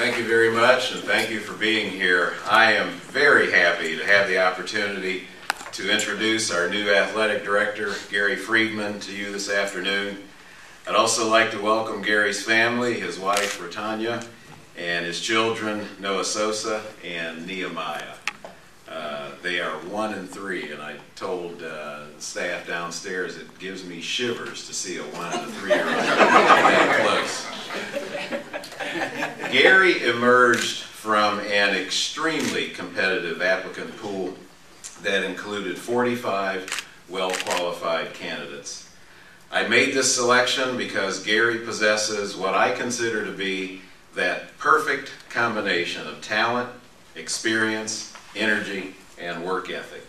Thank you very much, and thank you for being here. I am very happy to have the opportunity to introduce our new Athletic Director, Gary Friedman, to you this afternoon. I'd also like to welcome Gary's family, his wife, Britannia, and his children, Noah Sosa and Nehemiah. They are 1 and 3, and I told the staff downstairs it gives me shivers to see a 1 and a 3-year-old that close. Gary emerged from an extremely competitive applicant pool that included 45 well-qualified candidates. I made this selection because Gary possesses what I consider to be that perfect combination of talent, experience, energy, and work ethic.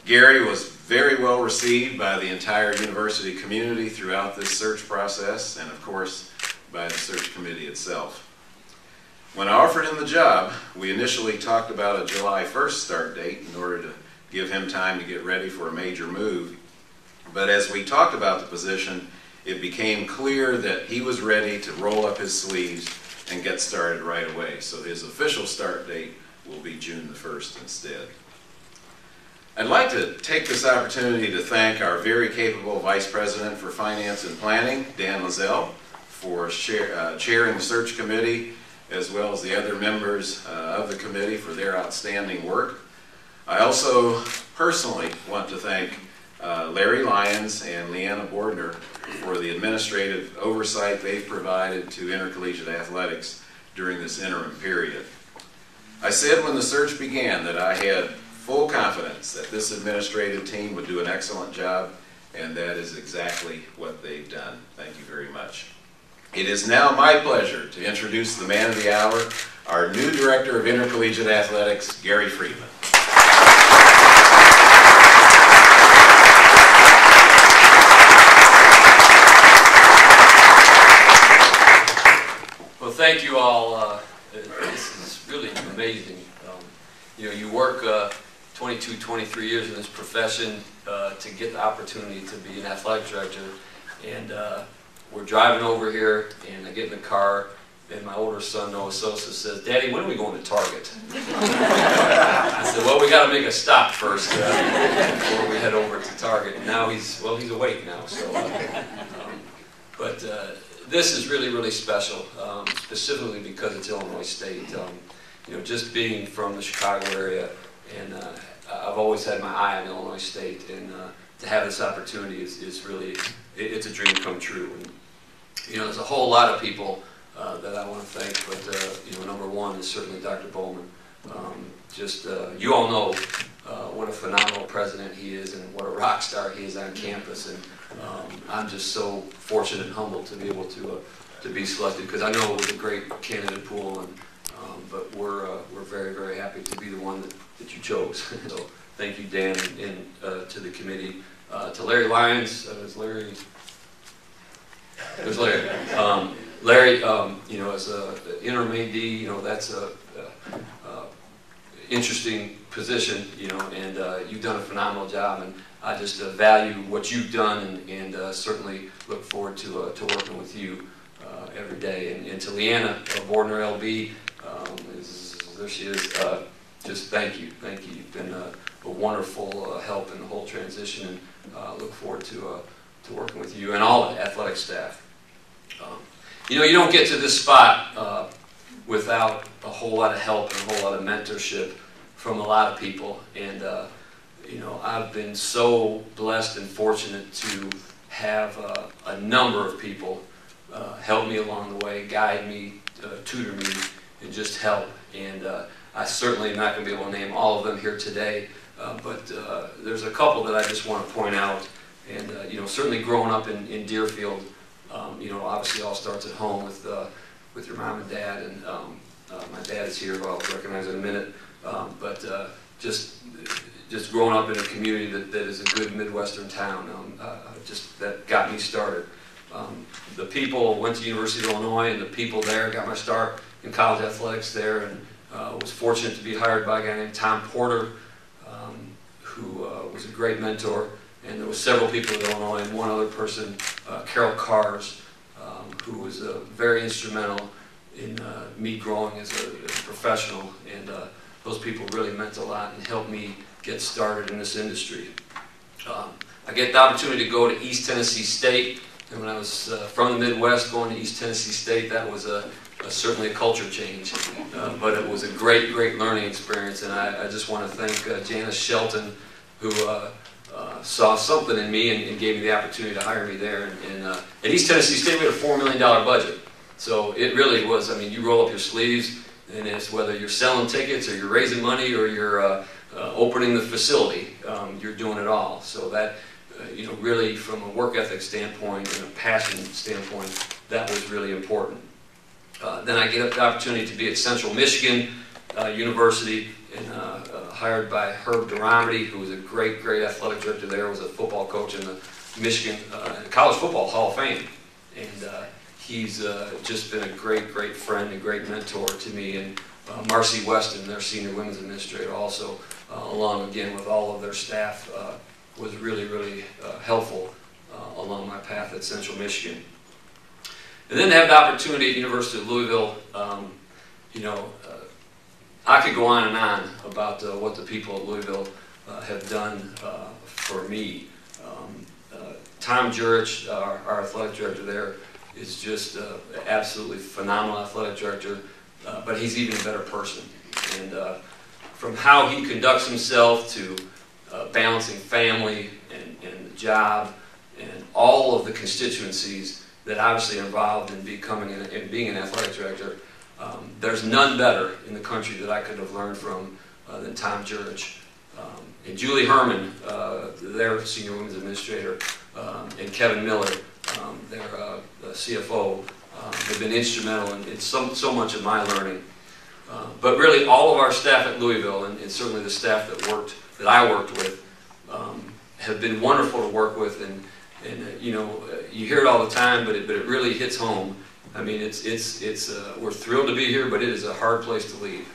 Gary was very well received by the entire university community throughout this search process, and of course by the search committee itself. When I offered him the job, we initially talked about a July 1st start date in order to give him time to get ready for a major move. But as we talked about the position, it became clear that he was ready to roll up his sleeves and get started right away. So his official start date will be June the 1st instead. I'd like to take this opportunity to thank our very capable Vice President for Finance and Planning, Dan Lazell, for chairing the search committee, as well as the other members of the committee for their outstanding work. I also personally want to thank Larry Lyons and Leanna Bordner for the administrative oversight they've provided to intercollegiate athletics during this interim period. I said when the search began that I had full confidence that this administrative team would do an excellent job, and that is exactly what they've done. Thank you very much. It is now my pleasure to introduce the man of the hour, our new Director of Intercollegiate Athletics, Gary Friedman. Well, thank you all. This is really amazing. You know, you work 22, 23 years in this profession to get the opportunity to be an athletic director, and we're driving over here, and I get in the car, and my older son, Noah Sosa, says, "Daddy, when are we going to Target?" I said, "Well, we got to make a stop first before we head over to Target." And now he's awake now. So, this is really, really special, specifically because it's Illinois State. You know, just being from the Chicago area, and I've always had my eye on Illinois State, and to have this opportunity is really, it's a dream come true. And, you know, there's a whole lot of people that I want to thank, but you know, number one is certainly Dr. Bowman. You all know what a phenomenal president he is, and what a rock star he is on campus, and I'm just so fortunate and humbled to be able to be selected, because I know it was a great candidate pool, and but we're very, very happy to be the one that you chose. So thank you, Dan, and to the committee, to Larry Lyons. There's Larry. Larry, you know, as an interim AD, you know, that's a interesting position, you know, and you've done a phenomenal job, and I just value what you've done, and certainly look forward to working with you every day. And to Leanna Bordner, LB, there she is. Just thank you. You've been a wonderful help in the whole transition, and look forward to working with you and all the athletic staff. You know, you don't get to this spot without a whole lot of help and a whole lot of mentorship from a lot of people, and you know, I've been so blessed and fortunate to have a number of people help me along the way, guide me, tutor me, and just help. And I certainly am not going to be able to name all of them here today, but there's a couple that I just want to point out. And you know, certainly growing up in Deerfield, you know, obviously all starts at home with your mom and dad, and my dad is here, I'll recognize in a minute. Just growing up in a community that is a good Midwestern town, just that got me started. The people went to University of Illinois, and the people there got my start in college athletics there, and was fortunate to be hired by a guy named Tom Porter, who was a great mentor. And there were several people at Illinois, and one other person, Carol Kars, who was very instrumental me growing as a professional, and those people really meant a lot and helped me get started in this industry. I get the opportunity to go to East Tennessee State, and when I was from the Midwest going to East Tennessee State, that was certainly a culture change, but it was a great learning experience, and I just want to thank Janice Shelton, who saw something in me and gave me the opportunity to hire me there. And at East Tennessee State, we had a $4 million budget, so it really was, I mean, you roll up your sleeves, and it's whether you're selling tickets or you're raising money or you're opening the facility, you're doing it all. So that, you know, really from a work ethic standpoint and a passion standpoint, that was really important. Then I get the opportunity to be at Central Michigan University, and hired by Herb Duromedy, who was a great athletic director there, was a football coach in the Michigan College Football Hall of Fame. And he's just been a great friend and great mentor to me. And Marcy Weston, their senior women's administrator, also, along again with all of their staff, was really helpful along my path at Central Michigan. And then to have the opportunity at University of Louisville, you know, I could go on and on about what the people at Louisville have done for me. Tom Jurich, our athletic director there, is just absolutely phenomenal athletic director, but he's even a better person. And from how he conducts himself to balancing family and the job and all of the constituencies that obviously are involved in being an athletic director, there's none better in the country that I could have learned from than Tom Jurich. And Julie Herman, their senior women's administrator, and Kevin Miller, their CFO, have been instrumental in so much of my learning. But really, all of our staff at Louisville, and certainly the staff that I worked with, have been wonderful to work with. And you know, you hear it all the time, but it really hits home. I mean, we're thrilled to be here, but it is a hard place to leave.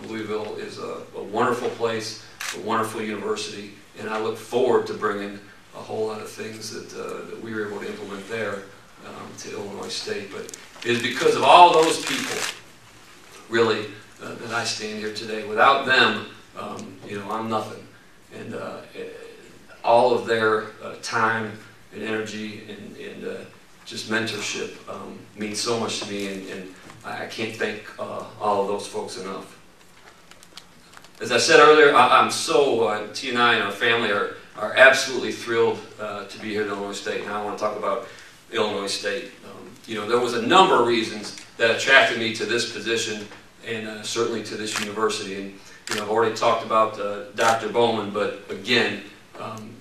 Louisville is a wonderful place, a wonderful university, and I look forward to bringing a whole lot of things that we were able to implement there to Illinois State. But it is because of all those people, really, that I stand here today. Without them, you know, I'm nothing. And all of their time and energy and just mentorship means so much to me, and I can't thank all of those folks enough. As I said earlier, I'm so, T and I and our family are absolutely thrilled to be here at Illinois State, and I want to talk about Illinois State. You know, there was a number of reasons that attracted me to this position and certainly to this university. And you know, I've already talked about Dr. Bowman, but again,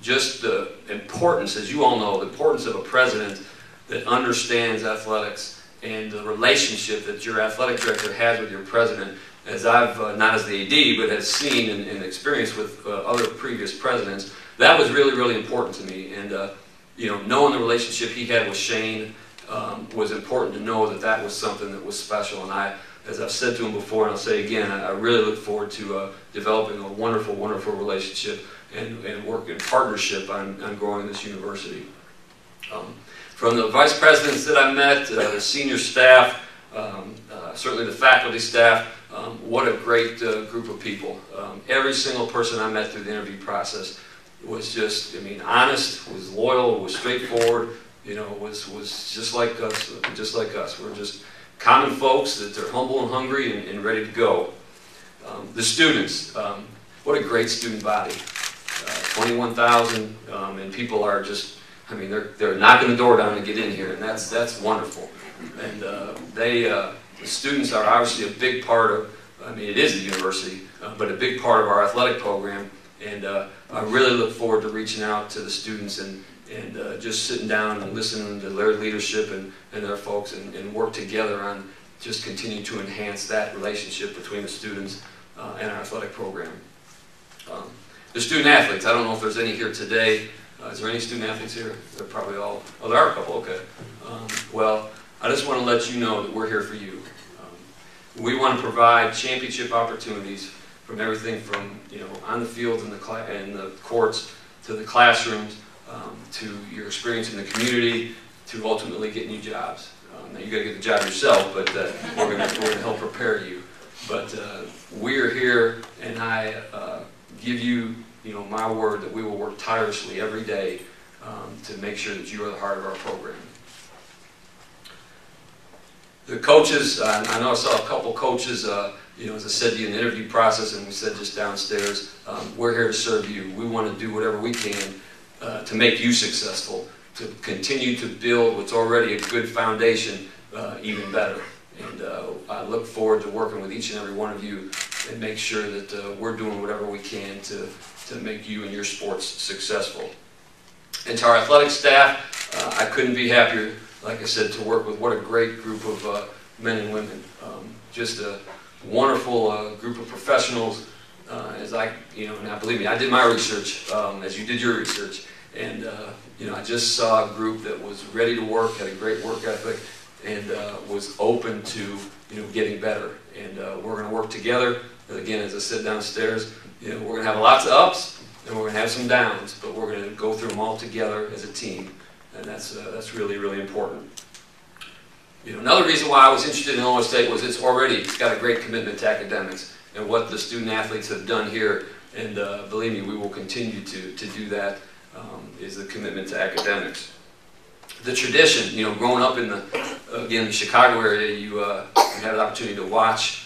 just the importance, as you all know, the importance of a president that understands athletics and the relationship that your athletic director has with your president, as I've, not as the AD, but has seen and experienced with other previous presidents. That was really important to me. And you know, knowing the relationship he had with Shane was important to know that was something that was special. And as I've said to him before, and I'll say again, I really look forward to developing a wonderful relationship and work in partnership on growing this university. From the vice presidents that I met, the senior staff, certainly the faculty staff, what a great group of people. Every single person I met through the interview process was just, I mean, honest, was loyal, was straightforward, you know, was just like us. We're just common folks that are humble and hungry and ready to go. The students, what a great student body. 21,000, and people are just, I mean, they're knocking the door down to get in here, and that's wonderful. And the students are obviously a big part of, I mean, it is a university, but a big part of our athletic program. And I really look forward to reaching out to the students and just sitting down and listening to their leadership and their folks and work together on just continuing to enhance that relationship between the students and our athletic program. The student athletes, I don't know if there's any here today. Is there any student athletes here? They're probably all, oh, there are a couple, okay. Well, I just want to let you know that we're here for you. We want to provide championship opportunities from everything from, you know, on the fields and the courts to the classrooms, to your experience in the community, to ultimately getting you jobs. Now you got to get the job yourself, but we're going to help prepare you. But we're here, and I give you, my word that we will work tirelessly every day to make sure that you are the heart of our program. The coaches, I know I saw a couple coaches, as I said to you in the interview process, and we said just downstairs, we're here to serve you. We want to do whatever we can to make you successful, to continue to build what's already a good foundation even better. And I look forward to working with each and every one of you and make sure that we're doing whatever we can to make you and your sports successful. And to our athletic staff, I couldn't be happier, like I said, to work with what a great group of men and women. Just a wonderful group of professionals. Now believe me, I did my research as you did your research, and I just saw a group that was ready to work, had a great work ethic, and was open to getting better. And we're going to work together. And again, as I said downstairs, we're going to have lots of ups and we're going to have some downs, but we're going to go through them all together as a team, and that's really, really important. Another reason why I was interested in Illinois State was it's got a great commitment to academics and what the student athletes have done here, and believe me, we will continue to do that, is the commitment to academics. The tradition, growing up in the Chicago area, you had an opportunity to watch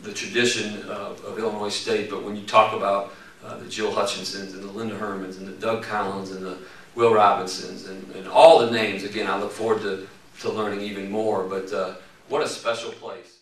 the tradition of Illinois State, but when you talk about the Jill Hutchinsons and the Linda Hermans and the Doug Collins and the Will Robinsons and all the names, again, I look forward to learning even more, but what a special place.